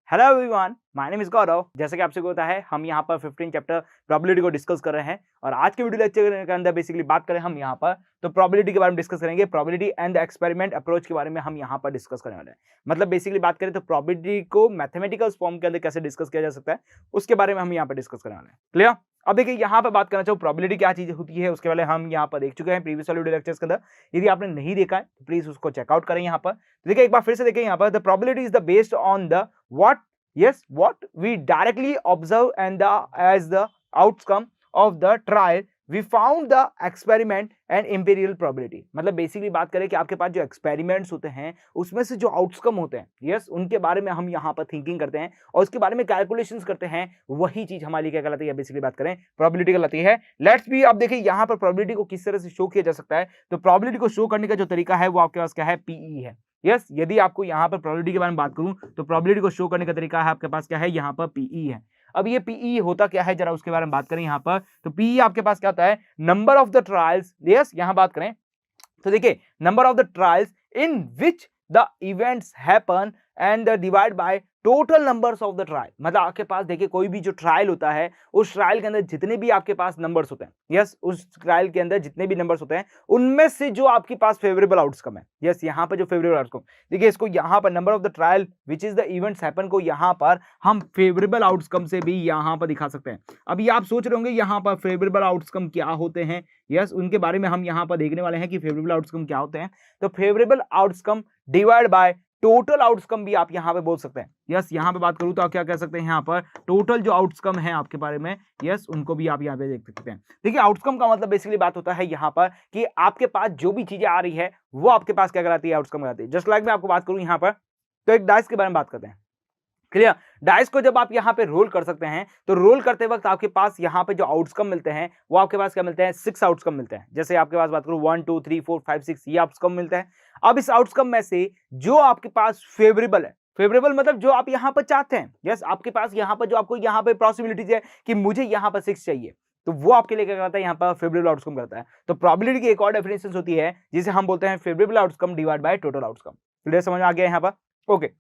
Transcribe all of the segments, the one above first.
Hello everyone, my name is Gaurav. जैसे कि आपसे होता है, हम यहाँ पर 15 चैप्टर प्रोबेबिलिटी को डिस्कस कर रहे हैं और आज के वीडियो लेक्चर के अंदर बेसिकली बात करें हम यहाँ पर तो प्रोबेबिलिटी के बारे में डिस्कस करेंगे। Probability and the experiment approach के बारे में हम यहाँ पर डिस्कस करने वाले हैं। मतलब बेसिकली बात करें तो प्रोबेबिलिटी को मैथमेटिकल फॉर्म के अंदर कैसे डिस्कस किया जा सकता है उसके बारे में हम यहाँ पर डिस्कस करने वाले हैं। क्लियर? अब देखिए यहाँ पर बात करना चाहूँ प्रोबेबिलिटी क्या चीज होती है उसके बारे में हम यहाँ पर देख चुके हैं प्रीवियस वाले वीडियो लेक्चर्स के अंदर। यदि आपने नहीं देखा है तो प्लीज उसको चेकआउट करें। यहाँ पर देखिए एक बार फिर से देखिए यहाँ पर the probability is the based on the what what we directly observe and as the outcome of the trial we found the experiment and empirical probability। मतलब बेसिकली बात करें कि आपके पास जो एक्सपेरिमेंट्स होते हैं उसमें से जो आउटकम होते हैं उनके बारे में हम यहाँ पर थिंकिंग करते हैं और उसके बारे में कैलकुलेशंस करते हैं। वही चीज हमारी क्या कहलाती है, बेसिकली बात करें प्रोबेबिलिटी कहलाती है। लेट्स बी, अब देखिए यहाँ पर प्रोबेबिलिटी को किस तरह से शो किया जा सकता है। तो प्रोबेबिलिटी को शो करने का जो तरीका है वो आपके पास क्या है, पीई है। यदि आपको यहाँ पर प्रोबेबिलिटी के बारे में बात करूं तो प्रोबेबिलिटी को शो करने का तरीका है आपके पास क्या है, यहाँ पर पीई है। अब ये पीई होता क्या है, जरा उसके बारे में बात करें। यहाँ पर तो पीई आपके पास क्या होता है, नंबर ऑफ द ट्रायल्स। यहाँ बात करें तो देखिए number of the trials in which the events happen and divide by total numbers of the trial. मतलब आपके पास देखिए कोई भी जो ट्रायल होता है उस ट्रायल के अंदर जितने भी आपके पास नंबर्स होते हैं, उस ट्रायल के अंदर जितने भी नंबर्स होते हैं उनमें से जो आपके पास फेवरेबल आउटकम है, यहाँ पर जो फेवरेबल आउटकम, देखिए इसको यहाँ पर number of the trial which is the events happen को यहाँ पर हम फेवरेबल आउटकम से भी यहाँ पर दिखा सकते हैं। अभी आप सोच रहे होंगे यहाँ पर फेवरेबल आउटकम क्या होते हैं। उनके बारे में हम यहाँ पर देखने वाले हैं कि फेवरेबल आउटकम क्या होते हैं। तो favourable outcome divide by total outcome भी आप यहाँ पे बोल सकते हैं। यहाँ पे बात करूं तो आप क्या कह सकते हैं, यहाँ पर टोटल जो आउटकम है आपके बारे में उनको भी आप यहाँ पे देख सकते हैं। देखिए आउटकम का मतलब बेसिकली बात होता है यहाँ पर कि आपके पास जो भी चीजें आ रही है वो आपके पास क्या कराती है, आउटकम कराती है। जस्ट लाइक मैं आपको बात करूं यहाँ पर तो एक डाइस के बारे में बात करते हैं। क्लियर? डाइस को जब आप यहाँ पे रोल कर सकते हैं तो रोल करते वक्त आपके पास यहाँ पे जो आउटकम मिलते हैं वो आपके पास क्या मिलते हैं, 6 आउटकम मिलते हैं। जैसे आपके पास बात करूं 1 2 3 4 5 6 ये आउटकम मिलते हैं। अब इस आउटकम में से जो आपके पास फेवरेबल है, फेवरेबल मतलब जो आप यहाँ पर चाहते हैं, आपके पास यहाँ पर जो आपको यहाँ पे पॉसिबिलिटीज है कि मुझे यहाँ पर 6 चाहिए, तो वो आपके लिए क्या करता है, यहाँ पर फेवरेबल आउटकम करता है। तो प्रोबेबिलिटी की एक और डेफिनेशन होती है जिसे हम बोलते हैं favourable outcome divide by total outcome. Clear? समझ आ गया यहाँ पर? ओके,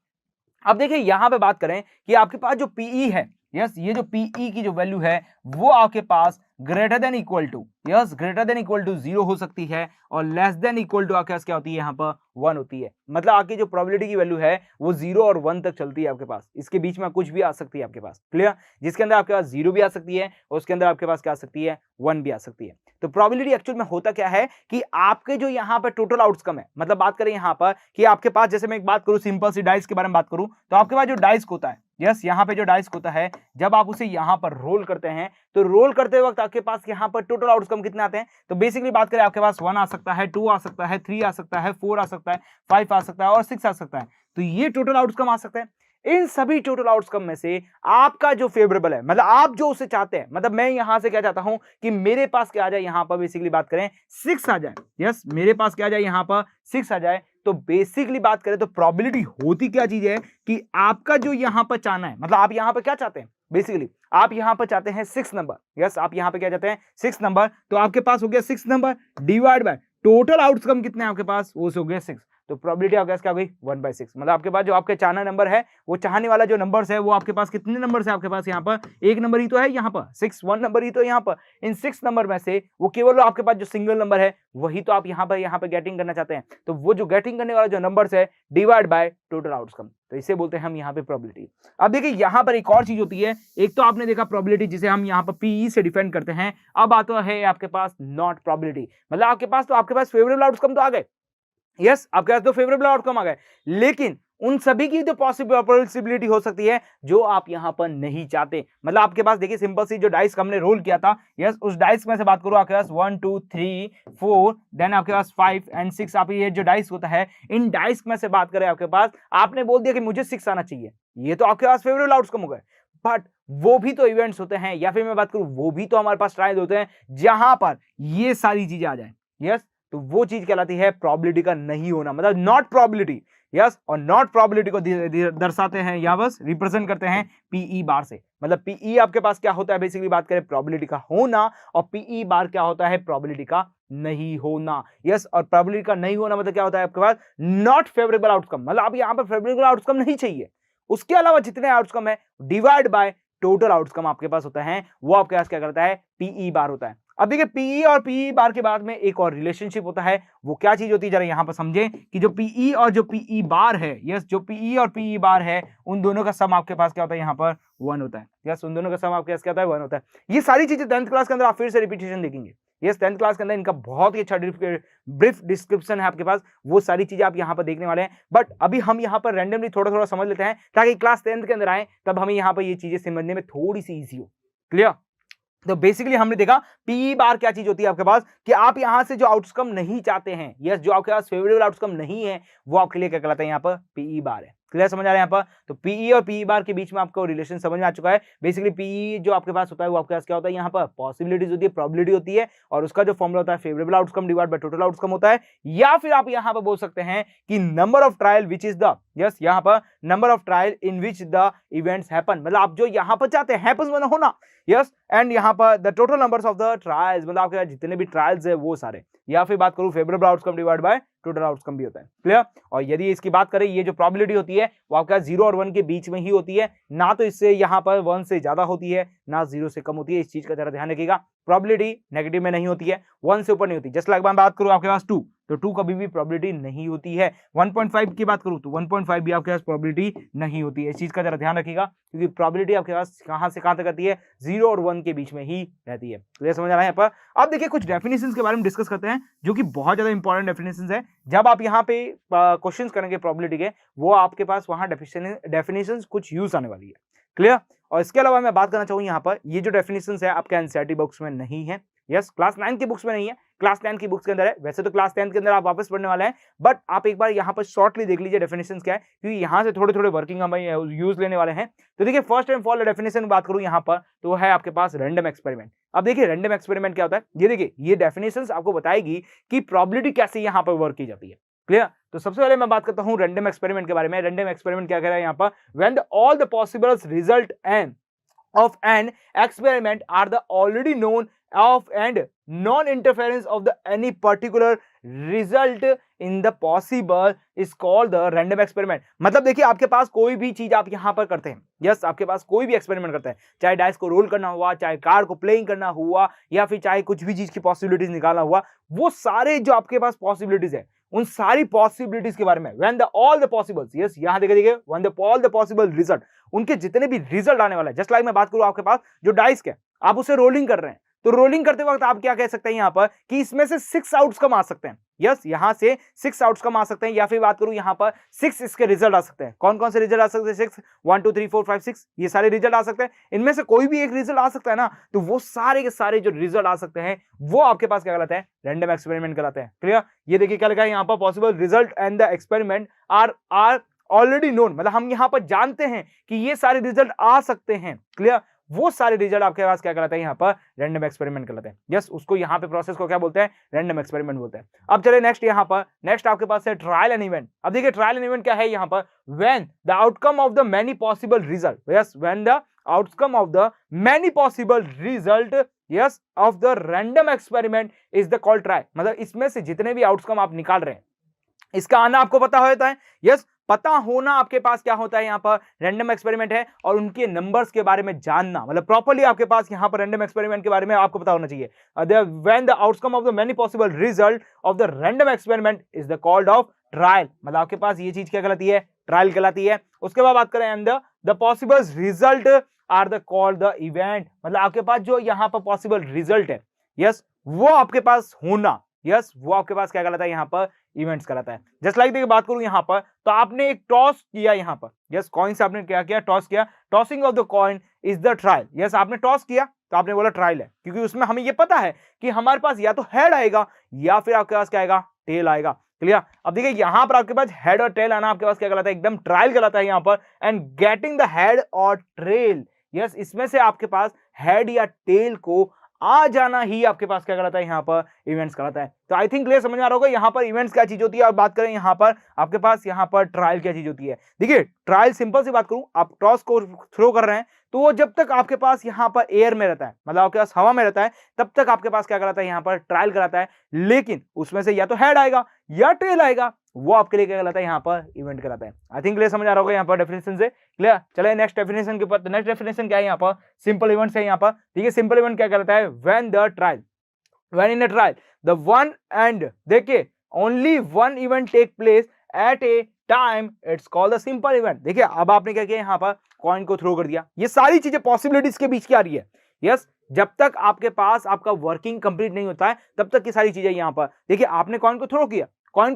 अब देखिए यहां पे बात करें कि आपके पास जो पीई है, ये जो पीई की जो वैल्यू है वो आपके पास greater than equal to, greater than equal to 0 हो सकती है और लेस देन इक्वल टू आपके पास क्या होती है, यहाँ पर 1 होती है। मतलब आपकी जो प्रोबेबिलिटी की वैल्यू है वो 0 और 1 तक चलती है आपके पास। इसके बीच में कुछ भी आ सकती है आपके पास। क्लियर? जिसके अंदर आपके पास 0 भी आ सकती है और उसके अंदर आपके पास क्या आ सकती है, 1 भी आ सकती है। तो प्रोबेबिलिटी एक्चुअल में होता क्या है कि आपके जो यहाँ पर टोटल आउटकम है, मतलब बात करें यहाँ पर कि आपके पास, जैसे मैं एक बात करूं सिंपल सी डाइस के बारे में बात करूं तो आपके पास जो डाइस होता है, यहाँ पे जो डाइस होता है जब आप उसे यहाँ पर रोल करते हैं तो रोल करते वक्त आपके पास यहाँ पर टोटल आउटकम कितने आते हैं। तो बेसिकली बात करें आपके पास 1 आ सकता है, 2 आ सकता है, 3 आ सकता है, 4 आ सकता है, 5 आ सकता है और 6 आ सकता है। तो ये टोटल आउटकम आ सकते हैं। इन सभी टोटल आउटकम में से आपका जो फेवरेबल है, मतलब आप जो उसे चाहते हैं, मतलब मैं यहां से क्या चाहता हूं कि मेरे पास क्या आ जाए, यहां पर बेसिकली बात करें 6 आ जाए। मेरे पास क्या आ जाए, यहां पर 6 आ जाए। तो बेसिकली बात करें तो प्रोबेबिलिटी होती क्या चीज है कि आपका जो यहां पर चाहना है, मतलब आप यहां पर क्या चाहते हैं, बेसिकली आप यहां पर चाहते हैं 6 नंबर। आप यहां पर क्या चाहते हैं, 6 नंबर। तो आपके पास हो गया 6 number divide by total outcome कितने हैं आपके पास, वो हो गया 6। तो प्रोबेबिलिटी आपके पास क्या हो गई, 1/6। मतलब आपके पास जो आपके चाहना नंबर है, वो चाहने वाला जो नंबर्स है वो आपके पास कितने नंबर्स है, आपके पास यहाँ पर एक नंबर ही तो है, यहाँ पर 6, 1 नंबर ही तो यहाँ पर। इन 6 नंबर में से वो केवल आपके पास जो सिंगल नंबर है वही तो आप यहाँ पर गेटिंग करना चाहते हैं। तो वो जो गेटिंग करने वाला जो नंबर्स है डिवाइड बाय टोटल आउटकम, तो इसे बोलते हैं हम यहाँ पे प्रोबेबिलिटी। अब देखिए यहाँ पर एक और चीज होती है, एक तो आपने देखा प्रोबेबिलिटी जिसे हम यहाँ पर पीई से डिफाइन करते हैं। अब आता है आपके पास नॉट प्रोबेबिलिटी, मतलब आपके पास फेवरेबल आउटकम तो आ गए, आपके पास तो फेवरेबल आउटकम आ गए, लेकिन उन सभी की तो पॉसिबिलिटी हो सकती है जो आप यहां पर नहीं चाहते। मतलब आपके पास देखिए सिंपल सी जो डाइस हमने रोल किया था, उस डाइस में से बात करूं आपके पास 1 2 3 4 देन आपके पास 5 एंड 6। आप ये जो डाइस होता है इन डाइस में से बात करें, आपके पास आपने बोल दिया कि मुझे 6 आना चाहिए, ये तो आपके पास फेवरेबल आउटकम हो गए। बट वो भी तो इवेंट्स होते हैं, या फिर मैं बात करूं वो भी तो हमारे पास ट्रायल होते हैं जहां पर ये सारी चीजें आ जाए। तो वो चीज कहलाती है प्रोबेबिलिटी का नहीं होना, मतलब नॉट प्रोबेबिलिटी। और नॉट प्रोबेबिलिटी को दर्शाते हैं या बस रिप्रेजेंट करते हैं पीई बार से। मतलब पीई आपके पास क्या होता है, बेसिकली बात करें प्रोबेबिलिटी का होना, और पीई बार क्या होता है, प्रोबेबिलिटी का नहीं होना। और प्रोबेबिलिटी का नहीं होना मतलब क्या होता है, आपके पास नॉट फेवरेबल आउटकम, मतलब आप यहाँ पर फेवरेबल आउटकम नहीं चाहिए, उसके अलावा जितने आउटकम है डिवाइड बाय टोटल आउटकम आपके पास होता है, वो आपके पास क्या करता है, पीई बार होता है। अब देखिए पीई और पीई बार के बाद में एक और रिलेशनशिप होता है, वो क्या चीज होती है जरा यहां पर समझें कि जो पीई और जो पीई बार है, यस जो पीई और पीई बार है उन दोनों का सम आपके पास क्या होता है, यहाँ पर 1 होता है। यस उन दोनों का सम आपके पास क्या होता है, 1 होता है। ये सारी चीजें 10th क्लास के अंदर आप फिर से रिपीटेशन देखेंगे। यस 10th क्लास के अंदर इनका बहुत ही अच्छा ब्रीफ डिस्क्रिप्शन है आपके पास, वो सारी चीजें आप यहाँ पर देखने वाले हैं। बट अभी हम यहाँ पर रैंडमली थोड़ा थोड़ा समझ लेते हैं ताकि क्लास 10th के अंदर आए तब हमें यहाँ पर ये चीजें समझने में थोड़ी सी ईजी हो। क्लियर? तो बेसिकली हमने देखा पीई बार क्या चीज होती है आपके पास, कि आप यहां से जो आउटकम नहीं चाहते हैं, यस जो आपके पास फेवरेबल आउटकम नहीं है, वो आपके लिए क्या कहलाता है, यहाँ पर पीई बार है। क्लियर समझ आ रहा है यहाँ पर? तो पीई और पीई बार के बीच में आपको रिलेशन समझ में आ चुका है। बेसिकली पीई जो आपके पास होता है वो आपके पास क्या होता है, यहाँ पर पॉसिबिलिटीज होती है, प्रोबेबिलिटी होती है, और उसका जो फॉर्मूला होता है favourable outcome divide by total outcome होता है। या फिर आप यहाँ पर बोल सकते हैं कि number of trial which is the, yes यहाँ पर number of trial in which the events happen, मतलब आप जो यहाँ पर चाहते हैं हैपन्स मतलब होना, यस एंड यहाँ पर the total numbers of the trials, मतलब आपके जितने भी ट्रायल्स है वो सारे। या फिर बात करूं favourable outcome divide by total outcome भी होता है। क्लियर? और यदि इसकी बात करें, ये जो प्रोबेबिलिटी होती है वो आपका 0 और 1 के बीच में ही होती है, ना तो इससे यहाँ पर 1 से ज्यादा होती है ना 0 से कम होती है। इस चीज का जरा ध्यान रखिएगा, प्रोबेबिलिटी नेगेटिव में नहीं होती है, 1 से ऊपर नहीं होती। जस्ट लाइक मैं बात करूं आपके पास 2, तो 2 कभी भी प्रोबेबिलिटी नहीं होती है। 1.5 की बात करूं तो 1.5 भी आपके पास प्रोबेबिलिटी नहीं होती है। इस चीज का जरा ध्यान रखिएगा, क्योंकि प्रोबेबिलिटी आपके पास कहां से कहां तक रहती है, 0 और 1 के बीच में ही रहती है। क्लियर समझ आ रहा है यहाँ पर? अब देखिए कुछ डेफिनेशंस के बारे में डिस्कस करते हैं, जो कि बहुत ज्यादा इंपॉर्टेंट डेफिनेशंस है। जब आप यहाँ पे क्वेश्चंस करेंगे प्रोबेबिलिटी के, वो आपके पास वहां डेफिनेशंस कुछ यूज आने वाली है। क्लियर? और इसके अलावा मैं बात करना चाहूँ यहाँ पर, ये जो डेफिनेशंस है आपके एनसीईआरटी बुक्स में नहीं है, यस क्लास 9 की बुक्स में नहीं है, क्लास 10 की बुक्स के अंदर है। वैसे तो क्लास 10 के अंदर आप वापस पढ़ने वाले हैं, बट आप एक बार यहाँ पर शॉर्टली देख लीजिए डेफिनेशंस क्या है, क्योंकि यहाँ से थोड़े थोड़े वर्किंग हम यूज लेने वाले हैं। तो देखिए फर्स्ट एंड फॉर डेफिनेशन बात करूँ यहाँ पर, तो है आपके पास रैंडम एक्सपेरिमेंट। अब देखिए रैंडम एक्सपेरिमेंट क्या होता है, ये देखिए ये डेफिनेशंस आपको बताएगी कि प्रोबेबिलिटी कैसे यहाँ पर वर्क की जाती है। क्लियर? तो सबसे पहले मैं बात करता हूँ रैंडम एक्सपेरिमेंट के बारे में। रैंडम एक्सपेरिमेंट क्या कह रहा है यहाँ पर, when all the possible result and of an experiment are the already known of and non-interference of the any particular result in the possible is called the random experiment। मतलब देखिए आपके पास कोई भी चीज आप यहाँ पर करते हैं, यस आपके पास कोई भी एक्सपेरिमेंट करते हैं, चाहे डाइस को रोल करना हुआ, चाहे कार्ड को प्लेइंग करना हुआ, या फिर चाहे कुछ भी चीज की पॉसिबिलिटीज निकालना हुआ, वो सारे जो आपके पास पॉसिबिलिटीज है उन सारी पॉसिबिलिटीज के बारे में when the all the possibles, yes यहाँ देखिए when the all the possible result, उनके जितने भी रिजल्ट आने वाला है। जस्ट लाइक मैं बात करूं आपके पास जो डाइस के आप उसे रोलिंग कर रहे हैं, तो रोलिंग करते वक्त आप क्या कह सकते हैं यहाँ पर कि इसमें से 6 आउटकम आ सकते हैं। यस यहाँ से 6 आउटकम आ सकते हैं, या फिर बात करूं यहाँ पर 6 इसके रिजल्ट आ सकते हैं। कौन कौन से रिजल्ट आ सकते हैं? 6 1 2 3 4 5 6 ये सारे रिजल्ट आ सकते हैं। इनमें से कोई भी एक रिजल्ट आ सकता है ना, तो वो सारे के सारे जो रिजल्ट आ सकते हैं वो आपके पास क्या कहलाते हैं? रैंडम एक्सपेरिमेंट कहलाते हैं। क्लियर? ये देखिए क्या लिखा है यहाँ पर, possible result and the experiment are already known, मतलब हम यहाँ पर जानते हैं कि ये सारे रिजल्ट आ सकते हैं। क्लियर? वो सारे रिजल्ट आपके पास क्या कहलाते हैं? यहाँ पर रैंडम एक्सपेरिमेंट कहलाते हैं। यस उसको यहाँ पे प्रोसेस को क्या बोलते हैं? रैंडम एक्सपेरिमेंट बोलते हैं। अब चले नेक्स्ट, यहाँ पर नेक्स्ट आपके पास है ट्रायल एंड इवेंट। अब देखिए ट्रायल एंड इवेंट क्या है यहाँ पर, when the outcome of the many possible result, yes when the outcome of the many possible result yes of the random experiment is the called trial. मतलब इसमें से जितने भी आउटकम आप निकाल रहे हैं इसका आना आपको पता होता है। यस पता होना आपके पास क्या होता है, यहाँ पर रैंडम एक्सपेरिमेंट है, और उनके नंबर्स के बारे में जानना, मतलब प्रॉपर्ली आपके पास यहाँ पर रैंडम एक्सपेरिमेंट के बारे में आपको पता होना चाहिए। When the outcome of the many possible result of the random experiment is the called off trial. मतलब आपके पास ये चीज क्या कहलाती है? ट्रायल कहलाती है। उसके बाद बात करें and the possible result are the called the event. मतलब आपके पास जो यहाँ पर पॉसिबल रिजल्ट है, यस वो आपके पास होना, यस वो आपके पास क्या कहलाता है? यहाँ पर इवेंट्स कहलाता है। जस्ट लाइक देखिए बात करूं यहाँ पर, तो आपने एक टॉस किया यहाँ पर, यस कॉइन से आपने क्या किया? टॉस किया। Tossing of the coin is the trial. Yes आपने टॉस किया तो आपने बोला ट्रायल है, क्योंकि उसमें हमें ये पता है कि हमारे पास या तो हेड आएगा या फिर आपके पास क्या आएगा? टेल आएगा। क्लियर? अब देखिए यहाँ पर आपके पास हेड और टेल आना आपके पास क्या कहलाता है? एकदम ट्रायल कहलाता है यहाँ पर। एंड गेटिंग द हेड और टेल, यस इसमें से आपके पास हेड या टेल को आ जाना ही आपके पास क्या कहलाता है? यहाँ पर इवेंट्स कहलाता है। तो आई थिंक क्लियर समझ में आ रहा होगा यहाँ पर इवेंट्स क्या चीज होती है। और बात करें यहाँ पर आपके पास यहाँ पर ट्रायल क्या चीज होती है। देखिए ट्रायल सिंपल सी बात करूं, आप टॉस को थ्रो कर रहे हैं तो वो जब तक आपके पास यहाँ पर एयर में रहता है, मतलब आपके पास हवा में रहता है, तब तक आपके पास क्या कहलाता है? यहाँ पर ट्रायल कराता है। लेकिन उसमें से या तो हेड आएगा या टेल आएगा, वो आपके लिए क्या कहलाता है यहाँ पर इवेंट कहलाता है। आई थिंक क्लियर समझ आ रहा होगा यहाँ पर डेफिनेशन से, क्लियर। चलिए नेक्स्ट डेफिनेशन के ऊपर। नेक्स्ट डेफिनेशन क्या है यहाँ पर, सिंपल इवेंट्स है यहाँ पर, ठीक है। सिंपल इवेंट क्या कहलाता है, when in a trial the one and देखिए only one event take place at a time, it's called the simple event. देखिए अब आपने क्या किया यहाँ पर, कॉइन को थ्रो कर दिया। ये सारी चीजें पॉसिबिलिटीज के बीच की आ रही है, यस। जब तक आपके पास आपका वर्किंग कंप्लीट नहीं होता है तब तक की सारी चीजें यहाँ पर। देखिए आपने कॉइन को थ्रो किया, कॉइन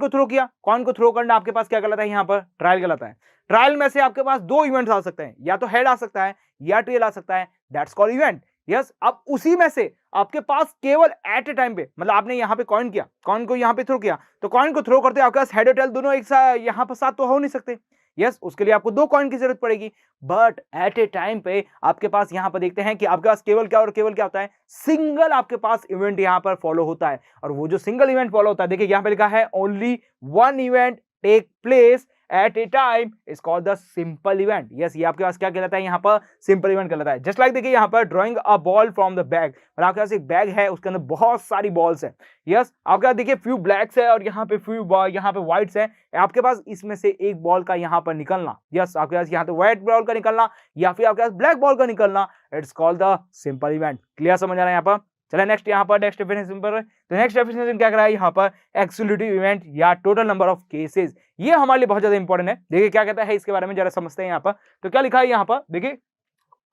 को थ्रो करना आपके पास क्या कहलाता है यहाँ पर, ट्रायल कहलाता है। ट्रायल में से आपके पास दो इवेंट्स आ सकते हैं, या तो हेड आ सकता है या टेल आ सकता है, दैट्स कॉल्ड इवेंट, यस। अब उसी में से आपके पास केवल एट ए टाइम पे, मतलब आपने यहाँ पे कॉइन किया, कॉइन को यहाँ पे थ्रो किया, तो कॉइन को थ्रो करते आपके पास हेड और टेल दोनों एक साथ यहाँ पर साथ तो हो नहीं सकते, यस। उसके लिए आपको दो कॉइन की जरूरत पड़ेगी। बट एट ए टाइम पे आपके पास यहाँ पर देखते हैं कि आपके पास केवल क्या होता है, सिंगल आपके पास इवेंट यहाँ पर फॉलो होता है। और वो जो सिंगल इवेंट फॉलो होता है, देखिए यहाँ पे लिखा है only one event take place at a time is called the simple event, yes. ये आपके पास क्या कहलाता है यहाँ पर, सिंपल इवेंट कहलाता है। जस्ट लाइक देखिए यहाँ पर drawing a ball from the bag, और आपके पास एक बैग है, उसके अंदर बहुत सारी बॉल्स है, यस। आपके पास देखिए फ्यू ब्लैक्स है और यहाँ पे फ्यू यहाँ पे व्हाइट्स है। आपके पास इसमें से एक बॉल का यहाँ पर निकलना, यस। आपके पास यहाँ तो व्हाइट बॉल का निकलना या फिर आपके पास ब्लैक बॉल का निकलना, it's called the simple event. Clear समझ आ रहा है यहाँ पर। चलिए नेक्स्ट यहाँ पर नेक्स्ट डेफिनेशन पर। तो नेक्स्ट डेफिनेशन क्या कर रहा है यहाँ पर, एक्सक्लूसिव इवेंट या टोटल नंबर ऑफ केसेस। ये हमारे लिए बहुत ज्यादा इंपॉर्टेंट है। देखिए क्या कहता है इसके बारे में जरा समझते हैं यहाँ पर। तो क्या लिखा है यहाँ पर, देखिए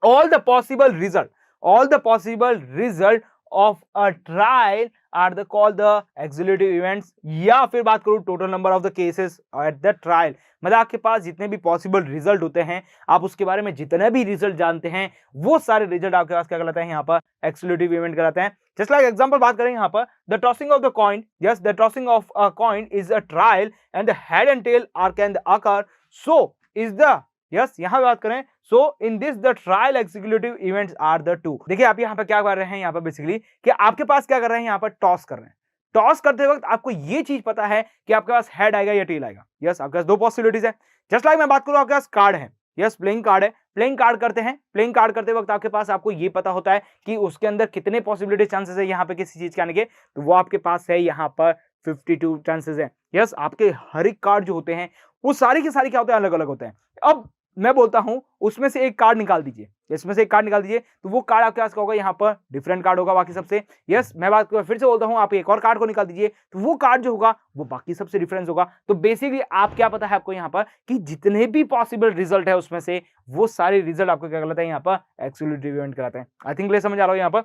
all the possible result of a trial are the called the executive events, या फिर बात करूं total number of the cases at the trial, मतलब आपके पास जितने भी पॉसिबल रिजल्ट होते हैं, आप उसके बारे में जितने भी रिजल्ट जानते हैं, वो सारे रिजल्ट आपके पास क्या कहलाते हैं यहाँ पर, एक्सक्लूसिव इवेंट कहलाते हैं। जस्ट लाइक एग्जांपल बात करें यहाँ पर, the tossing of the coin, yes, the tossing of a coin is a trial and the head and tail are can occur, so is the, yes, यहां बात करें, so in this the trial executive events are the two. देखिए आप यहाँ पर क्या कर रहे हैं, यहाँ पर बेसिकली कि आपके पास क्या कर रहे हैं, यहाँ पर टॉस कर रहे हैं। टॉस करते वक्त आपको ये चीज पता है कि आपके पास हेड आएगा या टेल आएगा, यस। आपके पास दो पॉसिबिलिटीज है। जस्ट लाइक मैं बात करूं, आपके पास कार्ड है, यस, प्लेइंग कार्ड है, प्लेइंग कार्ड करते हैं। प्लेइंग कार्ड करते वक्त आपके पास आपको ये पता होता है कि उसके अंदर कितने पॉसिबिलिटी चांसेस है यहाँ पे किसी चीज के आने के, तो वो आपके पास है यहाँ पर 52 चांसेस है, यस। आपके हर एक कार्ड जो होते हैं वो सारी के सारी क्या होते हैं, अलग अलग होते हैं। अब मैं बोलता हूं उसमें से एक कार्ड निकाल दीजिए, इसमें से एक कार्ड निकाल दीजिए, तो वो कार्ड आपके पास क्या होगा, यहाँ पर डिफरेंट कार्ड होगा बाकी सबसे, यस। मैं बात फिर से बोलता हूं, आप एक और कार्ड को निकाल दीजिए, तो वो कार्ड जो होगा वो बाकी सबसे डिफरेंस होगा। तो बेसिकली आप क्या पता है आपको यहाँ पर कि जितने भी पॉसिबल रिजल्ट है उसमें से वो सारे रिजल्ट आपको क्या कहलाता है, यहाँ पर एक्सक्लूसिव इवेंट कहलाते हैं। आई थिंक ले समझ आ रहा हो यहाँ पर।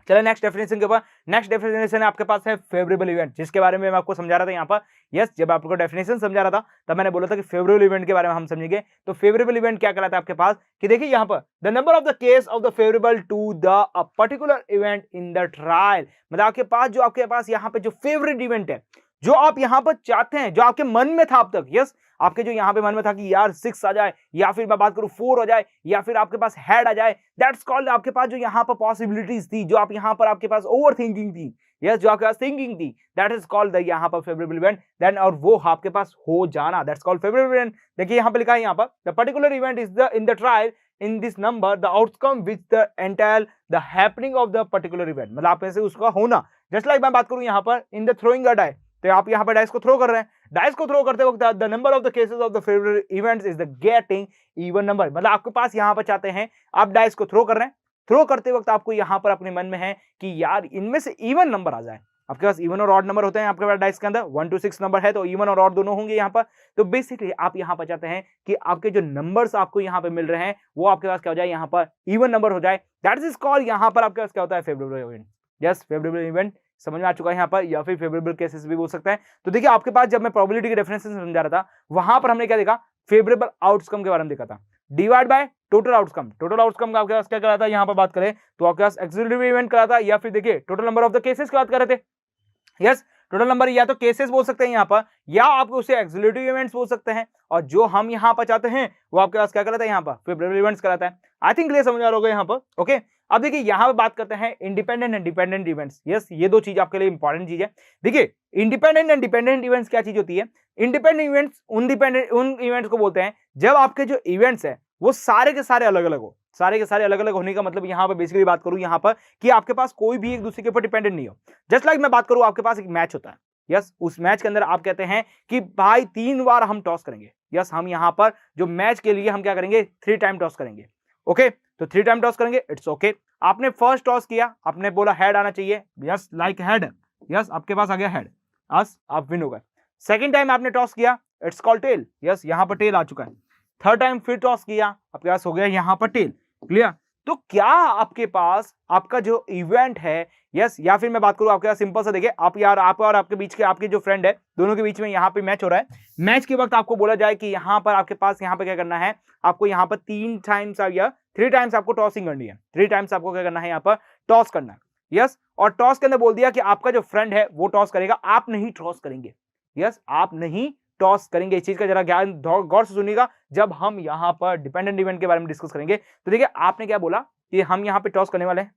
चलिए नेक्स्ट डेफिनेशन के ऊपर। नेक्स्ट डेफिनेशन आपके पास है फेवरेबल इवेंट, जिसके बारे में मैं आपको समझा रहा था यहाँ पर, यस। जब आपको डेफिनेशन समझा रहा था तब मैंने बोला था कि फेवरेबल इवेंट के बारे में हम समझेंगे। तो फेवरेबल इवेंट क्या कहलाता है आपके पास, कि देखिए यहाँ पर the number of the case of the favourable to the particular event in the trial, मतलब आपके पास यहाँ पे जो फेवरेट इवेंट है, जो आप यहाँ पर चाहते हैं, जो आपके मन में था अब तक, यस, आपके जो यहाँ पे मन में था कि यार 6 आ जाए, या फिर मैं बात करूं 4 आ जाए, या फिर आपके पास हेड आ जाए, दैट्स कॉल्ड, आपके पास जो यहाँ पर पॉसिबिलिटीज थी, जो आप यहाँ पर आपके पास ओवर थिंकिंग थी, यस, जो आपके पास थिंकिंग थी, दैट इज कॉल्ड द यहाँ पर फेवरेबल इवेंट, देन, और वो आपके पास हो जाना, दैट्स कॉल्ड फेवरेबल इवेंट। देखिए यहाँ पे लिखा है यहाँ पर, the particular event is the in the trial in this number the outcome which the entail the happening of the particular event, मतलब आप ऐसे उसका होना। जस्ट लाइक मैं बात करूं यहाँ पर in the throwing a die, तो आप यहाँ पर डाइस को थ्रो कर रहे हैं, डाइस को थ्रो करते वक्त the number of the cases of the favourite events is the getting even number, मतलब आपके पास यहाँ पर चाहते हैं, आप डाइस को थ्रो कर रहे हैं, थ्रो करते वक्त आपको यहाँ पर अपने मन में है कि यार इनमें से इवन नंबर आ जाए। आपके पास इवन और ऑड नंबर होते हैं आपके पास डाइस के अंदर, 1 to 6 नंबर है, तो इवन और ऑड दोनों होंगे यहाँ पर। तो बेसिकली आप यहाँ पर चाहते हैं कि आपके जो नंबर्स आपको यहाँ पे मिल रहे हैं वो आपके पास क्या हो जाए, यहाँ पर इवन नंबर हो जाए, दैट इज कॉल्ड, यहाँ पर आपके पास क्या होता है, favourable event. Yes, favourable event समझ में आ चुका है यहाँ पर, या फिर फेवरेबल केसेस भी बोल सकता है। तो देखिए आपके पास जब मैं प्रोबेबिलिटी के डेफिनेशन समझा रहा था, वहां पर हमने क्या देखा, फेवरेबल आउटकम के बारे में देखा था, divide by total outcome. Total outcome का आपके पास क्या कहता है, यहाँ पर बात करें तो आपके पास एक्सक्लूसिव इवेंट कहता है, या फिर देखिए total number of the cases की बात कर रहे थे, यस। टोटल नंबर या तो केसेस बोल सकते हैं यहाँ पर, या आप उसे एक्सक्लूसिव इवेंट्स बोल सकते हैं, और जो हम यहाँ पर चाहते हैं वो आपके पास क्या कहलाता है, यहाँ पर फेवरेबल इवेंट्स कहलाता है। आई थिंक क्लियर समझ आ रहा होगा यहाँ पर, ओके। अब देखिए यहाँ पे बात करते हैं independent and dependent events, yes, ये दो चीज आपके लिए इंपॉर्टेंट चीज है। देखिए इंडिपेंडेंट एंड डिपेंडेंट इवेंट्स क्या चीज होती है, इंडिपेंडेंट इवेंट्स उन इवेंट्स को बोलते हैं जब आपके जो इवेंट्स है वो सारे के सारे अलग अलग हो। सारे के सारे अलग अलग होने का मतलब यहाँ पर बेसिकली बात करूं यहाँ पर कि आपके पास कोई भी एक दूसरे के ऊपर डिपेंडेंट नहीं हो। जस्ट लाइक मैं बात करूं, आपके पास एक मैच होता है, यस उस मैच के अंदर आप कहते हैं कि भाई 3 बार हम टॉस करेंगे। यस हम यहाँ पर जो मैच के लिए हम क्या करेंगे 3 टाइम टॉस करेंगे। ओके तो 3 टाइम टॉस करेंगे, इट्स ओके। आपने फर्स्ट टॉस किया, आपने बोला हेड आना चाहिए, यस लाइक हेड, यस आपके पास आ गया हेड, यस आप विन हो गए। सेकंड टाइम आपने टॉस किया, इट्स कॉल्ड टेल, यस यहाँ पर टेल आ चुका है। थर्ड टाइम फिर टॉस किया, आपके पास हो गया यहाँ पर टेल, क्लियर। तो क्या आपके पास आपका जो इवेंट है, यस या फिर मैं बात करूं आपके पास सिंपल सा, देखिए आप यार आप और आपके बीच के आपके जो फ्रेंड है दोनों के बीच में यहाँ पे मैच हो रहा है। मैच के वक्त आपको बोला जाए कि यहाँ पर आपके पास यहाँ पे क्या करना है, आपको यहाँ पर 3 टाइम्स या 3 टाइम्स आपको टॉसिंग करनी है। 3 टाइम्स आपको क्या करना है, यहाँ पर टॉस करना है, यस। और टॉस के अंदर बोल दिया कि आपका जो फ्रेंड है वो टॉस करेगा, आप नहीं टॉस करेंगे, यस आप नहीं टॉस करेंगे। इस चीज का जरा ज्ञान गौर से सुनिएगा जब हम यहाँ पर डिपेंडेंट इवेंट के बारे में डिस्कस करेंगे। तो देखिए आपने क्या बोला कि हम यहाँ पे टॉस करने वाले हैं,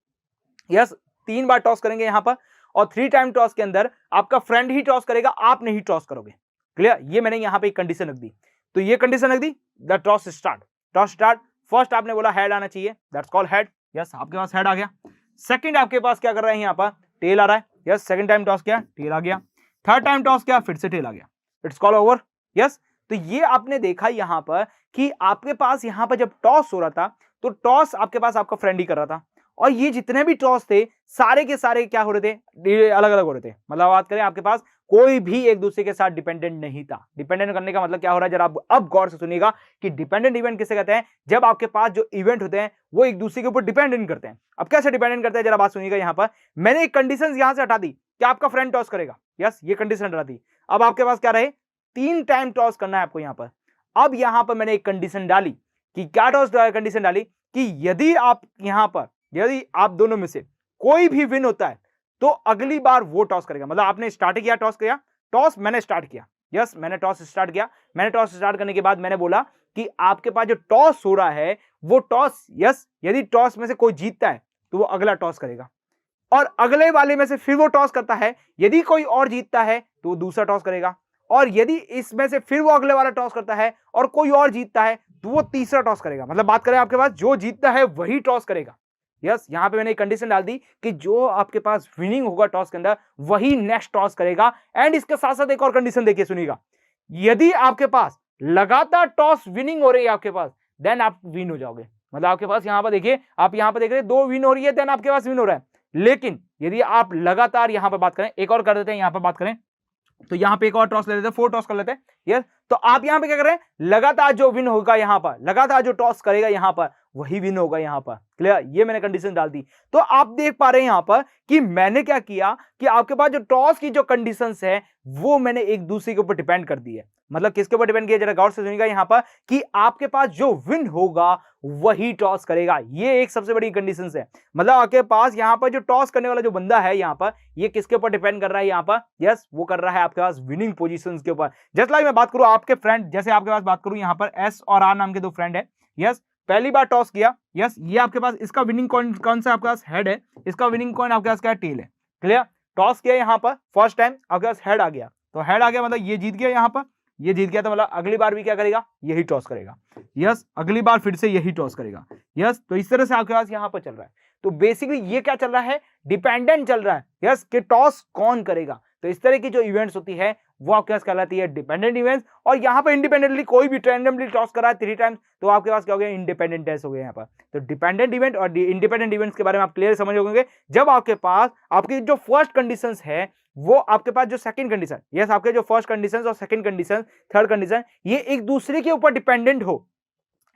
यस 3 बार टॉस करेंगे यहाँ पर, और 3 टाइम टॉस के अंदर आपका फ्रेंड ही टॉस करेगा, आप नहीं टॉस करोगे, क्लियर। ये मैंने यहाँ पे एक कंडीशन रख दी, तो ये कंडीशन रख दी, the toss start. Toss start, first आपने बोला हेड आना चाहिए, दैट्स कॉल्ड हेड, यस आपके पास हेड आ गया। सेकंड आपके पास क्या कर रहे हैं, यहाँ पर टेल आ रहा है, यस सेकंड टाइम टॉस किया टेल आ गया। थर्ड टाइम टॉस किया फिर से टेल आ गया, इट्स कॉल ओवर, यस। तो ये आपने देखा यहाँ पर कि आपके पास यहाँ पर जब टॉस हो रहा था तो टॉस आपके पास आपका फ्रेंड ही कर रहा था, और ये जितने भी टॉस थे सारे के सारे क्या हो रहे थे, अलग अलग हो रहे थे। मतलब बात करें आपके पास कोई भी एक दूसरे के साथ डिपेंडेंट नहीं था। डिपेंडेंट करने का मतलब क्या हो रहा है, जरा अब गौर से सुनिएगा कि डिपेंडेंट इवेंट किसे कहते हैं, जब आपके पास जो इवेंट होते हैं वो एक दूसरे के ऊपर डिपेंडेंट करते हैं। अब कैसे डिपेंडेंट करते हैं, जरा बात सुनिएगा। यहाँ पर मैंने एक कंडीशन यहां से हटा दी कि आपका फ्रेंड टॉस करेगा, यस ये कंडीशन हटा दी। अब आपके पास क्या रहे, 3 टाइम टॉस करना है आपको यहाँ पर। अब यहाँ पर मैंने एक कंडीशन डाली कि क्या टॉस कंडीशन डाली कि यदि आप यहाँ पर, यदि आप दोनों में से कोई भी विन होता है तो अगली बार वो टॉस करेगा। मतलब आपने स्टार्ट किया, टॉस किया, टॉस मैंने स्टार्ट किया, यस मैंने टॉस स्टार्ट किया। मैंने टॉस स्टार्ट करने के बाद मैंने बोला कि आपके पास जो टॉस हो रहा है वो टॉस, यस यदि टॉस में से कोई जीतता है तो वो अगला टॉस करेगा, और अगले वाले में से फिर वो टॉस करता है, यदि कोई और जीतता है तो वो दूसरा टॉस करेगा, और यदि इसमें से फिर वो अगले वाला टॉस करता है और कोई और जीतता है तो वो तीसरा टॉस करेगा। मतलब बात करें आपके पास जो जीतता है वही टॉस करेगा, यस। यहां पे मैंने एक कंडीशन डाल दी कि जो आपके पास विनिंग होगा टॉस के अंदर वही नेक्स्ट टॉस करेगा। एंड इसके साथ साथ एक और कंडीशन देखिए, सुनिएगा, यदि आपके पास लगातार टॉस विनिंग हो रही है आपके पास, देन आप विन हो जाओगे। मतलब आपके पास यहां पर देखिए, आप यहां पर देख रहे हैं 2 विन हो रही है, देन आपके पास विन हो रहा है। लेकिन यदि आप लगातार यहां पर बात करें, एक और कर देते हैं, यहां पर बात करें तो यहां पे एक और टॉस ले लेते हैं, 4 टॉस कर लेते हैं, यस। तो आप यहां पे क्या कर रहे हैं, लगातार जो विन होगा यहां पर, लगातार जो टॉस करेगा यहां पर वही विन होगा यहां पर, क्लियर। ये मैंने कंडीशन डाल दी। तो आप देख पा रहे हैं यहां पर कि मैंने क्या किया कि आपके पास जो टॉस की जो कंडीशंस है वो मैंने एक दूसरे के ऊपर डिपेंड कर दी है। मतलब किसके ऊपर डिपेंड किया, जरा गौर से सुनिएगा यहां पर कि आपके पास जो विन होगा वही टॉस करेगा। ये एक सबसे बड़ी कंडीशन है। मतलब आपके पास यहां पर जो टॉस करने वाला जो बंदा है यहां पर, ये किसके ऊपर डिपेंड कर रहा है यहां पर, यस वो कर रहा है आपके पास विनिंग पोजीशंस के ऊपर। जस्ट लाइक मैं बात करूं आपके फ्रेंड, जैसे आपके पास बात करूं यहां पर एस और आर नाम के 2 फ्रेंड है, यस। पहली बार टॉस किया, यस ये आपके पास, इसका विनिंग कौन सा आपके पास हेड है, इसका विनिंग कॉइन आपके पास क्या है, टेल है, क्लियर। टॉस किया यहां पर, फर्स्ट टाइम आपके पास हेड आ गया, तो हेड आ गया मतलब ये जीत गया, यहां पर ये जीत गया, तो मतलब अगली बार भी क्या करेगा, यही टॉस करेगा, यस अगली बार फिर से यही टॉस करेगा, यस। तो इस तरह से आपके पास यहां पर चल रहा है। तो बेसिकली ये क्या चल रहा है, डिपेंडेंट चल रहा है, यस कि टॉस कौन करेगा। तो इस तरह की जो इवेंट्स होती है वो आपके पास कहलाती है डिपेंडेंट इवेंट्स। और यहाँ पर इंडिपेंडेंटली कोई भी रैंडमली टॉस करा है 3 टाइम्स तो आपके पास क्या हो गया, इंडिपेंडेंट टेस्ट हो गया यहाँ पर। तो डिपेंडेंट इवेंट और इंडिपेंडेंट इवेंट्स के बारे में आप क्लियर समझ होंगे जब आपके पास आपकी जो फर्स्ट कंडीशंस है वो आपके पास जो सेकंड कंडीशन, यस आपके जो फर्स्ट कंडीशंस और सेकंड कंडीशन, थर्ड कंडीशन, ये एक दूसरे के ऊपर डिपेंडेंट हो,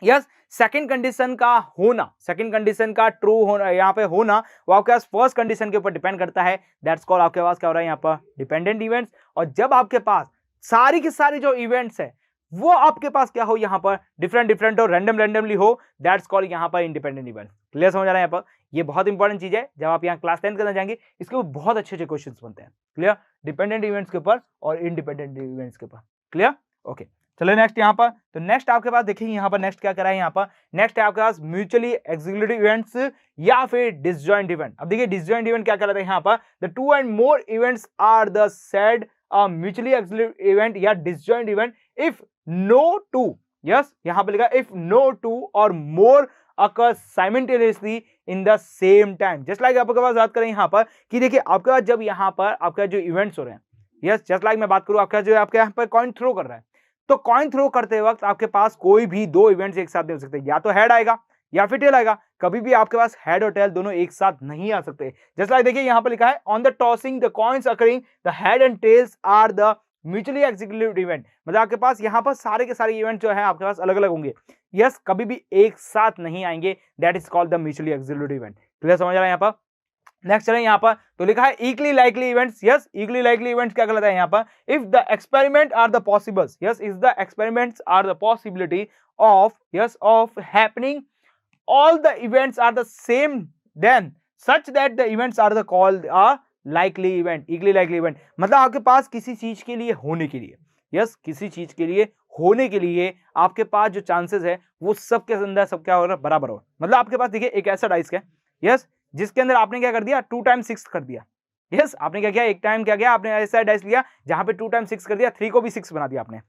यस। सेकंड कंडीशन का होना, सेकंड कंडीशन का ट्रू होना यहाँ पे होना, वो आपके पास फर्स्ट कंडीशन के ऊपर डिपेंड करता है, दैट्स कॉल्ड आपके पास क्या हो रहा है यहाँ पर, डिपेंडेंट इवेंट्स। और जब आपके पास सारी की सारी जो इवेंट्स है वो आपके पास क्या हो, यहाँ पर डिफरेंट हो, रैंडमली हो, दैट्स कॉल्ड यहाँ पर इंडिपेंडेंट इवेंट। क्लियर समझ आ रहा है यहाँ पर। ये बहुत इंपॉर्टेंट चीज है, जब आप यहाँ क्लास 10 करना जाएंगे इसके ऊपर बहुत अच्छे क्वेश्चन बनते हैं, क्लियर, डिपेंडेंट इवेंट्स के ऊपर और इंडिपेंडेंट इवेंट्स के ऊपर, क्लियर ओके। चलो नेक्स्ट यहाँ पर, तो नेक्स्ट आपके पास देखिए यहाँ पर नेक्स्ट क्या करा है, यहाँ पर नेक्स्ट है आपके पास म्यूचुअली एक्सिक्यूटिव इवेंट्स या फिर डिसजॉइंट इवेंट। अब देखिए डिसजॉइंट इवेंट क्या कहलाता है यहाँ पर, the 2 and more events are the said mutually executive event या disjoint event if no two, yes यहाँ पे लिखा इफ नो टू और more occur simultaneously in the same time। Just like आपके पास बात करें यहाँ पर कि देखिए आपके पास जब यहाँ पर आपका जो इवेंट्स हो रहे हैं, यस जस्ट लाइक मैं बात करूं आपका जो आपके यहाँ पर कॉइन थ्रो कर रहा है, तो कॉइन थ्रो करते वक्त आपके पास कोई भी दो इवेंट्स एक साथ नहीं हो सकते, या तो हेड आएगा या फिर टेल आएगा, कभी भी आपके पास हेड और टेल दोनों एक साथ नहीं आ सकते। जस्ट लाइक देखिए यहाँ पर लिखा है on the tossing the coins occurring the head and tails are the mutually executive event, मतलब आपके पास यहाँ पर सारे के सारे इवेंट जो है आपके पास अलग अलग होंगे, यस कभी भी एक साथ नहीं आएंगे, that is called the mutually executive event. Clear समझ रहा है यहाँ पर? नेक्स्ट चलें यहाँ पर, तो लिखा है equally likely events, yes equally likely events क्या कहलाता है यहाँ पर, if the experiment are the possibles, yes if the experiments are the possibility of yes of happening all the events are the same then such that the events are the called a likely event, equally likely event, मतलब आपके पास किसी चीज के लिए होने के लिए, yes किसी चीज के लिए होने के लिए आपके पास जो चांसेस है वो सबके अंदर सब क्या हो रहा है, बराबर हो। मतलब आपके पास देखिए एक ऐसा डाइस है, यस जिसके अंदर आपने क्या कर दिया, 2 टाइम्स 6 कर दिया, यस आपने क्या किया, एक टाइम क्या किया आपने ऐसा डाइस लिया जहां पे 2 टाइम्स 6 कर दिया, 3 को भी 6 बना दिया आपने,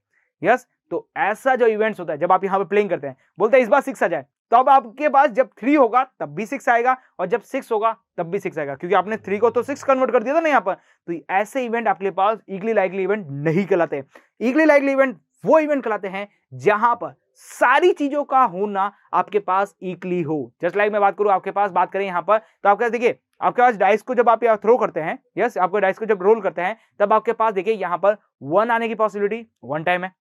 यस तो ऐसा जो इवेंट्स होता है जब आप यहाँ पे प्लेइंग करते हैं, बोलते हैं इस बार 6 आ जाए, तो अब आपके पास जब 3 होगा तब भी 6 आएगा और जब 6 होगा तब भी 6 आएगा, क्योंकि आपने 3 को तो 6 कन्वर्ट कर दिया था ना यहाँ पर। तो ऐसे इवेंट आपके पास इक्वली लाइकली इवेंट नहीं कहलाते। इक्वली लाइकली इवेंट वो इवेंट कहलाते हैं जहां पर सारी चीजों का होना आपके पास इक्वली हो। जस्ट लाइक मैं बात करूं आपके पास, बात करें यहाँ पर, तो आपके पास देखिए आपके पास डाइस को जब आप थ्रो करते हैं, यस आपको डाइस को जब रोल करते हैं तब आपके पास देखिए यहाँ पर 1 आने की पॉसिबिलिटी 1 टाइम है,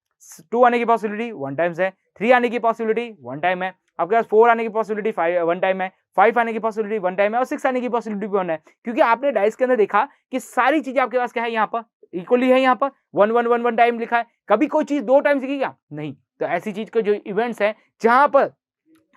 2 आने की पॉसिबिलिटी 1 टाइम्स है, 3 आने की पॉसिबिलिटी 1 टाइम है, आपके पास 4 आने की पॉसिबिलिटी 1 टाइम है, 5 आने की पॉसिबिलिटी 1 टाइम है और 6 आने की पॉसिबिलिटी भी 1 है, क्योंकि आपने डाइस के अंदर देखा कि सारी चीजें आपके पास क्या है, यहाँ पर इक्वली है, यहाँ पर 1 1 1 1 टाइम लिखा है, कभी कोई चीज 2 टाइम दिखेगी क्या, नहीं। तो ऐसी चीज के जो इवेंट्स हैं जहां पर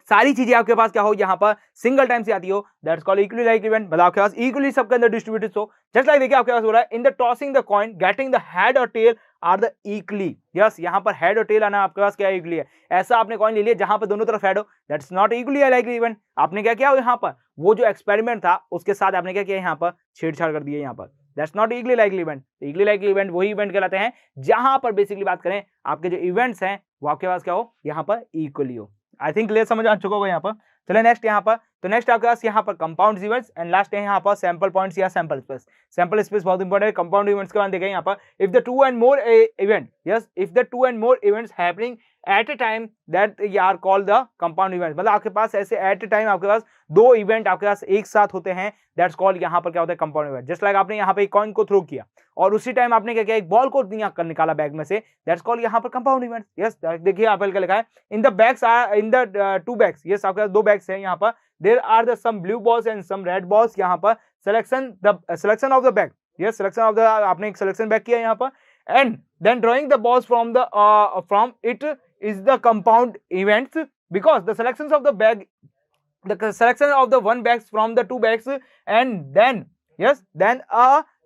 सारी चीजें आपके पास क्या हो, यहाँ पर सिंगल टाइम से आती हो, that's called equally like event, मतलब आपके पास इक्वली सबके अंदर डिस्ट्रीब्यूटेड हो। जस्ट लाइक देखिए आपके पास हो रहा है in the tossing the coin getting the head और tail are the equally, yes यहाँ पर हेड और टेल आना आपके पास क्या है, इक्वली है। ऐसा आपने कॉइन ले लिया जहां पर दोनों तरफ हेड हो, that's not equally likely event. आपने क्या किया यहाँ पर, वो जो एक्सपेरिमेंट था उसके साथ आपने क्या किया, यहाँ पर छेड़छाड़ कर दिया यहाँ पर, that's not equally likely event. Equally likely event वही इवेंट कहलाते हैं जहां पर बेसिकली बात करें आपके जो इवेंट्स हैं वो आपके पास क्या हो, यहाँ पर इक्वली हो। आई थिंक क्लियर समझ आ चुका होगा यहाँ पर। चलिए नेक्स्ट यहाँ पर, तो नेक्स्ट आपके पास यहाँ पर कंपाउंड इवेंट्स एंड लास्ट है यहाँ पर सैंपल पॉइंट्स या सैंपल स्पेस। सैंपल स्पेस बहुत इंपॉर्टेंट है। कंपाउंड इवेंट्स के बाद देखें यहाँ पर, if the 2 and more event, yes if the 2 and more events happening at a time that are called the compound event, मतलब आपके पास ऐसे एट ए टाइम आपके पास 2 इवेंट आपके पास एक साथ होते हैं, दैट्स कॉल्ड यहाँ पर क्या होता है, कंपाउंड इवेंट। जस्ट लाइक आपने यहाँ पे एक कॉइन को थ्रो किया और उसी टाइम आपने क्या किया, एक बॉल को निकाला बैग में से, दैट्स कॉल्ड यहाँ पर कंपाउंड इवेंट। यस देखिए यहाँ पर क्या लिखा है, in the bags are in the 2 bags, yes आपके पास 2 बैग्स हैं यहाँ पर, there are the some blue balls and some red balls, यहाँ पर selection of the bag, yes selection of the, आपने एक सिलेक्शन बैग किया यहाँ पर, and then drawing the balls from it is the compound events because the selections of the bag, the selection of the 1 bags from the 2 bags and then yes then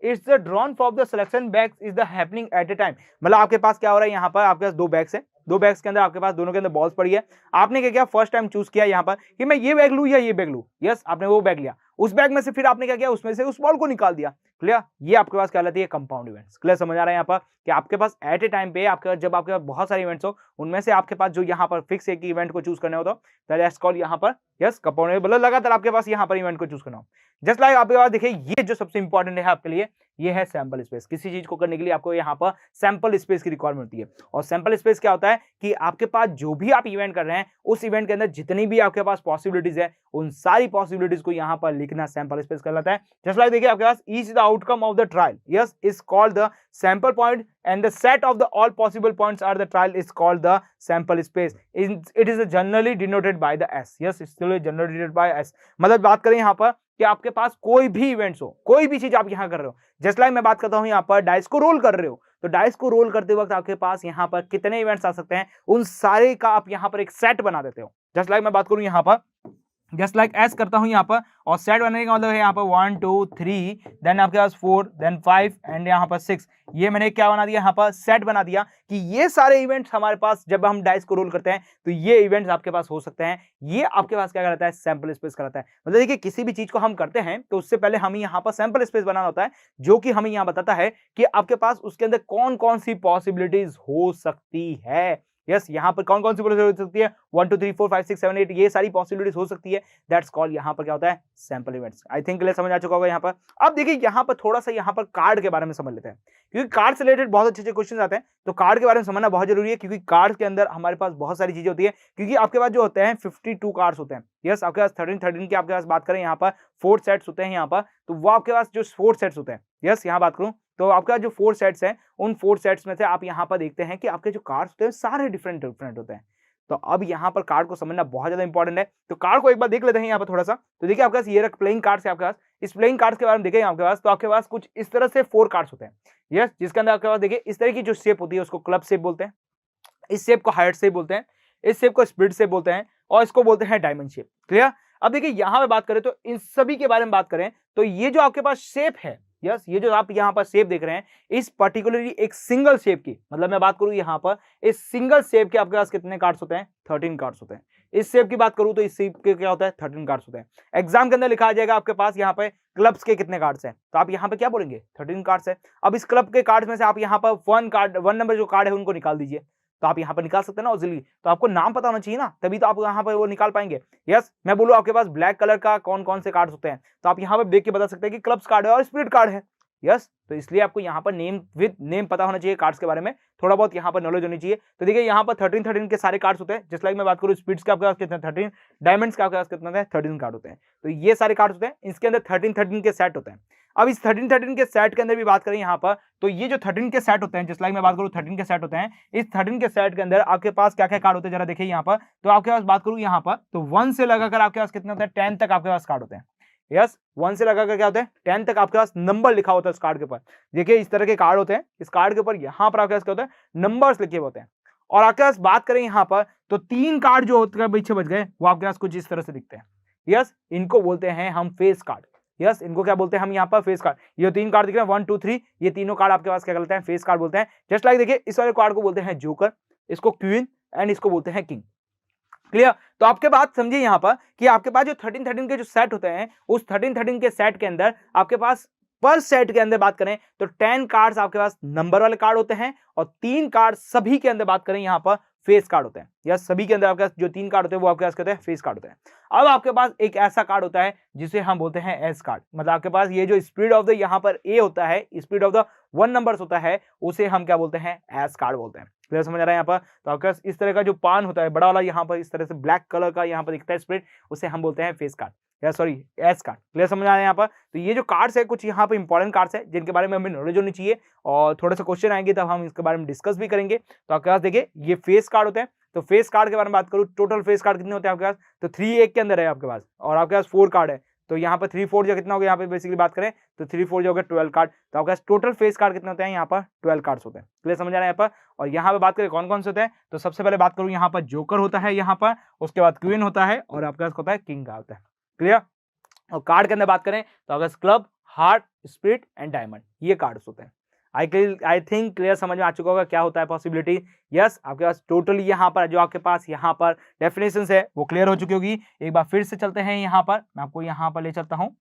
it's the drawn from the selection bags is the happening at a time। मतलब आपके पास क्या हो रहा है, यहाँ पर आपके पास 2 बैग्स हैं, 2 बैग्स के अंदर आपके पास दोनों के अंदर बॉल्स पड़ी है, आपने क्या किया, फर्स्ट टाइम चूज किया यहाँ पर कि मैं ये बैग लूं या ये बैग लूं, यस आपने वो बैग लिया, उस बैग में से फिर आपने क्या किया, उसमें से उस बॉल को निकाल दिया। क्लियर, ये आपके पास क्या कहलाती है, कंपाउंड इवेंट्स। क्लियर समझ आ रहा है यहाँ पर कि आपके पास एट ए टाइम पे आपके जब आपके पास बहुत सारे इवेंट्स हो, उनमें से आपके पास जो यहाँ पर फिक्स एक इवेंट को चूज करना हो तो दैट्स कॉल्ड यहाँ पर यस कंपाउंड, मतलब लगातार आपके पास यहाँ पर इवेंट को चूज करना हो। जस्ट लाइक आपके पास देखिए ये जो सबसे इंपॉर्टेंट है आपके लिए, ये है सैंपल स्पेस। किसी चीज को करने के लिए आपको यहाँ पर सैंपल स्पेस की रिक्वायरमेंट होती है, और सैंपल स्पेस क्या होता है कि आपके पास जो भी आप इवेंट कर रहे हैं उस इवेंट के अंदर जितनी भी आपके पास पॉसिबिलिटीज है उन सारी पॉसिबिलिटीज को यहाँ पर लिखना सैंपल स्पेस कहलाता है। जस्ट लाइक देखिए आपके पास is the outcome of the trial, yes is called the sample point and the set of the all possible points are the trial is called the sample space. It is generally denoted by the S. Yes, it's still generally denoted by S. मतलब बात करें यहाँ पर कि आपके पास कोई भी events हो, कोई भी चीज आप यहाँ कर रहे हो, जस्ट लाइक मैं बात करता हूँ यहाँ पर डाइस को रोल कर रहे हो, तो डाइस को रोल करते वक्त आपके पास यहाँ पर कितने इवेंट्स आ सकते हैं, उन सारे का आप यहाँ पर एक सेट बना देते हो। जस्ट लाइक मैं बात करूँ यहाँ पर, जस्ट लाइक एस करता हूं यहाँ पर, और सेट बनाने का मतलब है यहाँ पर 1 2 3 देन आपके पास 4 देन 5 एंड यहाँ पर 6, ये मैंने क्या बना दिया, यहाँ पर सेट बना दिया कि ये सारे इवेंट्स हमारे पास जब हम डाइस को रोल करते हैं तो ये इवेंट्स आपके पास हो सकते हैं। ये आपके पास क्या कहलाता है, सैंपल स्पेस कहलाता है। मतलब देखिए किसी भी चीज को हम करते हैं तो उससे पहले हमें यहाँ पर सैंपल स्पेस बनाना होता है, जो कि हमें यहाँ बताता है कि आपके पास उसके अंदर कौन कौन सी पॉसिबिलिटीज हो सकती है। यस, यहाँ पर कौन कौन सी पॉसिबिलिटी हो सकती है, 1 2 3 4 5 6 7 8 ये सारी पॉसिबिलिटीज हो सकती है। दैट्स कॉल्ड यहाँ पर क्या होता है, sample events. I think clear समझ आ चुका होगा यहाँ पर। अब देखिए यहाँ पर थोड़ा सा यहाँ पर कार्ड के बारे में समझ लेते हैं, क्योंकि कार्ड से रिलेटेड बहुत अच्छे क्वेश्चन आते हैं, तो कार्ड के बारे में समझना बहुत जरूरी है, क्योंकि कार्ड के अंदर हमारे पास बहुत सारी चीजें होती है, क्योंकि आपके पास जो होते हैं 52 कार्ड्स होते हैं। यस, आपके पास 13 की आपके पास बात करें यहाँ पर 4 सेट्स होते हैं यहाँ पर, तो वो आपके पास जो 4 सेट्स होते हैं, यस यहाँ बात करूं तो आपका जो 4 सेट्स हैं, उन 4 सेट्स में से आप यहाँ पर देखते हैं कि आपके जो कार्ड्स होते हैं सारे डिफरेंट होते हैं। तो अब यहाँ पर कार्ड को समझना बहुत ज्यादा इंपॉर्टेंट है, तो कार्ड को एक बार देख लेते हैं यहाँ पर थोड़ा सा। तो देखिए आपके पास ये रख प्लेइंग कार्ड्स है आपके पास, इस प्लेइंग कार्ड्स के बारे में देखें आपके पास, तो आपके पास कुछ इस तरह से 4 कार्ड्स होते हैं। यस, जिसके अंदर आपके पास देखिए इस तरह की जो शेप होती है उसको क्लब शेप बोलते हैं, इस शेप को हार्ट शेप बोलते हैं, इस शेप को स्प्लिट शेप बोलते हैं, और इसको बोलते हैं डायमंड शेप। क्लियर? अब देखिए यहाँ पे बात करें तो इन सभी के बारे में बात करें तो ये जो आपके पास शेप है, यस, ये जो आप यहाँ पर शेप देख रहे हैं, इस पर्टिकुलरली एक सिंगल शेप की, मतलब मैं बात करूं यहाँ पर इस सिंगल शेप के आपके पास कितने कार्ड्स होते हैं, 13 कार्ड्स होते हैं। इस शेप की बात करूं तो इस शेप के क्या होता है, 13 कार्ड्स होते हैं। एग्जाम के अंदर लिखा आ जाएगा आपके पास यहाँ पे क्लब्स के कितने कार्ड्स हैं, तो आप यहाँ पे क्या बोलेंगे, 13 कार्ड्स है। अब इस क्लब के कार्ड्स में से आप यहाँ पर 1 नंबर जो कार्ड है उनको निकाल दीजिए, तो आप यहाँ पर निकाल सकते हैं ना इजीली। तो आपको नाम पता होना चाहिए ना, तभी तो आप यहाँ पर वो निकाल पाएंगे। यस, मैं बोलूँ आपके पास ब्लैक कलर का कौन कौन से कार्ड्स होते हैं, तो आप यहाँ पर देख के बता सकते हैं कि क्लब्स कार्ड है और स्पिरिट कार्ड है। यस, तो इसलिए आपको यहाँ पर नेम विद नेम पता होना चाहिए, कार्ड्स के बारे में थोड़ा बहुत यहाँ पर नॉलेज होनी चाहिए। तो देखिए यहाँ पर 13 के सारे कार्ड्स होते हैं, जस्ट लाइक मैं बात करूँ स्पीड्स के आपके पास कितने 13, डायमंड्स के आपके पास कितने 13 कार्ड होते हैं। तो ये सारे कार्ड्स होते हैं, इसके अंदर 13 के सेट होते हैं। अब इस 13 के सेट के अंदर भी बात करें यहाँ पर, तो ये जो 13 के सेट होते हैं, जस्ट लाइक मैं बात करूँ 13 के सेट होते हैं, इस 13 के सेट के अंदर आपके पास क्या क्या कार्ड होते हैं जरा देखिए यहाँ पर। तो आपके पास बात करूँ यहाँ पर तो 1 से लगाकर आपके पास कितने होते हैं, 10 तक आपके पास कार्ड होते हैं। यस, 1 से लगाकर क्या होता है, 10 तक आपके पास नंबर लिखा होता है उस कार्ड के ऊपर। देखिए इस तरह के कार्ड होते हैं, इस कार्ड के ऊपर यहाँ पर आपके पास क्या होता है, नंबर्स लिखे होते हैं। और आपके पास बात करें यहाँ पर तो 3 कार्ड जो होते हैं पीछे बच गए, वो आपके पास कुछ इस तरह से दिखते हैं। यस, इनको बोलते हैं हम फेस कार्ड। यस, इनको क्या बोलते हैं हम यहाँ पर, फेस कार्ड। ये 3 कार्ड दिख रहे हैं 1 2 3, ये तीनों कार्ड आपके पास क्या कहते हैं, फेस कार्ड बोलते हैं। जस्ट लाइक देखिए इस वाले कार्ड को बोलते हैं जोकर, इसको क्वीन एंड इसको बोलते हैं किंग। क्लियर? तो आपके बात समझिए यहाँ पर कि आपके पास जो 13 के जो सेट होते हैं, उस 13 के सेट के अंदर आपके पास पर सेट के अंदर बात करें तो 10 कार्ड्स आपके पास नंबर वाले कार्ड होते हैं, और 3 कार्ड सभी के अंदर बात करें यहाँ पर फेस कार्ड होते हैं। या सभी के अंदर आपके पास जो 3 कार्ड होते हैं वो आपके पास कहते हैं फेस कार्ड होते हैं। अब आपके पास एक ऐसा कार्ड होता है जिसे हम बोलते हैं एस कार्ड, मतलब आपके पास ये जो स्पीड ऑफ द यहाँ पर ए होता है, स्पीड ऑफ द 1 नंबर्स होता है, उसे हम क्या बोलते हैं, एस कार्ड बोलते हैं। क्लियर समझ आ रहा है यहाँ पर? तो आपके पास इस तरह का जो पान होता है बड़ा वाला, यहाँ पर इस तरह से ब्लैक कलर का यहाँ पर दिखता है स्प्रेड, उसे हम बोलते हैं फेस कार्ड, या सॉरी एस कार्ड। क्लियर समझ आ रहा है यहाँ पर? तो ये जो कार्ड्स है कुछ यहाँ पर इंपॉर्टेंट कार्ड्स है जिनके बारे में हमें नॉलेज होनी चाहिए, और थोड़े से क्वेश्चन आएंगे तब हम इसके बारे में डिस्कस भी करेंगे। तो आपके पास देखिए ये फेस कार्ड होते हैं। तो फेस कार्ड के बारे में बात करूँ, टोटल फेस कार्ड कितने होते हैं आपके पास, तो 3 एक के अंदर है आपके पास, और आपके पास 4 कार्ड है, तो यहाँ पर 3 4 जो कितना हो गया, यहाँ पे बेसिकली बात करें तो 3 4 जो हो गया 12 कार्ड। तो आपके पास टोटल फेस कार्ड कितने होते हैं, यहाँ पर 12 कार्ड्स होते हैं। क्लियर समझ आ रहा है यहाँ पर? और यहाँ पे बात करें कौन कौन से होते हैं, तो सबसे पहले बात करूँ यहाँ पर जोकर होता है यहाँ पर, उसके बाद क्वीन होता है, और आपके पास होता है किंग का होता है। क्लियर? और कार्ड के अंदर बात करें तो आपके पास club, heart, spirit and diamond, ये कार्ड्स होते हैं। आई थिंक क्लियर समझ में आ चुका होगा क्या होता है पॉसिबिलिटी। यस, आपके पास टोटली यहाँ पर जो आपके पास यहाँ पर डेफिनेशंस है वो क्लियर हो चुकी होगी। एक बार फिर से चलते हैं यहाँ पर, मैं आपको यहाँ पर ले चलता हूँ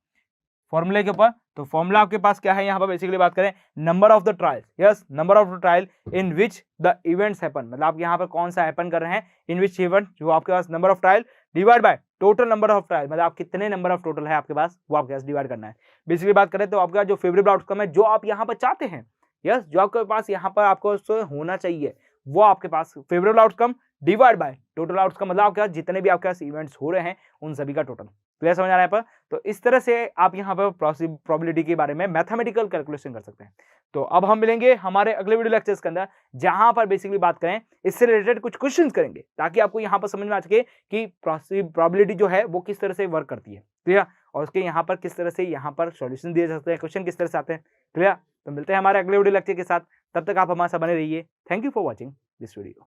फॉर्मूले के ऊपर। तो फॉर्मूला आपके पास क्या है यहाँ पर, बेसिकली बात करें number of the trial. Yes, number of the trial in which the events happen, मतलब आप यहाँ पर कौन सा हैपन कर रहे हैं, इन विच इवेंट, जो आपके पास number of trial divide by total number of trial, मतलब आप कितने नंबर ऑफ टोटल है आपके पास, वो आपके पास डिवाइड करना है। बेसिकली बात करें तो आपका जो फेवरेबल आउटकम है, जो आप यहाँ पर चाहते हैं, यस, जो आपके पास यहाँ पर आपको होना चाहिए, वो आपके पास favourable outcome divide by total outcome, मतलब आपके पास जितने भी आपके पास इवेंट्स हो रहे हैं उन सभी का टोटल। क्लियर समझ आ रहा है पर? तो इस तरह से आप यहाँ पर प्रोबेबिलिटी के बारे में मैथमेटिकल कैलकुलेशन कर सकते हैं। तो अब हम मिलेंगे हमारे अगले वीडियो लेक्चर्स के अंदर, जहां पर बेसिकली बात करें इससे रिलेटेड कुछ क्वेश्चंस करेंगे, ताकि आपको यहाँ पर समझ में आ सके कि प्रोबेबिलिटी जो है वो किस तरह से वर्क करती है। क्लियर? और उसके यहाँ पर किस तरह से यहाँ पर सॉल्यूशन दिए जा सकते हैं, क्वेश्चन किस तरह से आते हैं। क्लियर? तो मिलते हैं हमारे अगले वीडियो लेक्चर के साथ, तब तक आप हमारे साथ बने रहिए। Thank you for watching this video.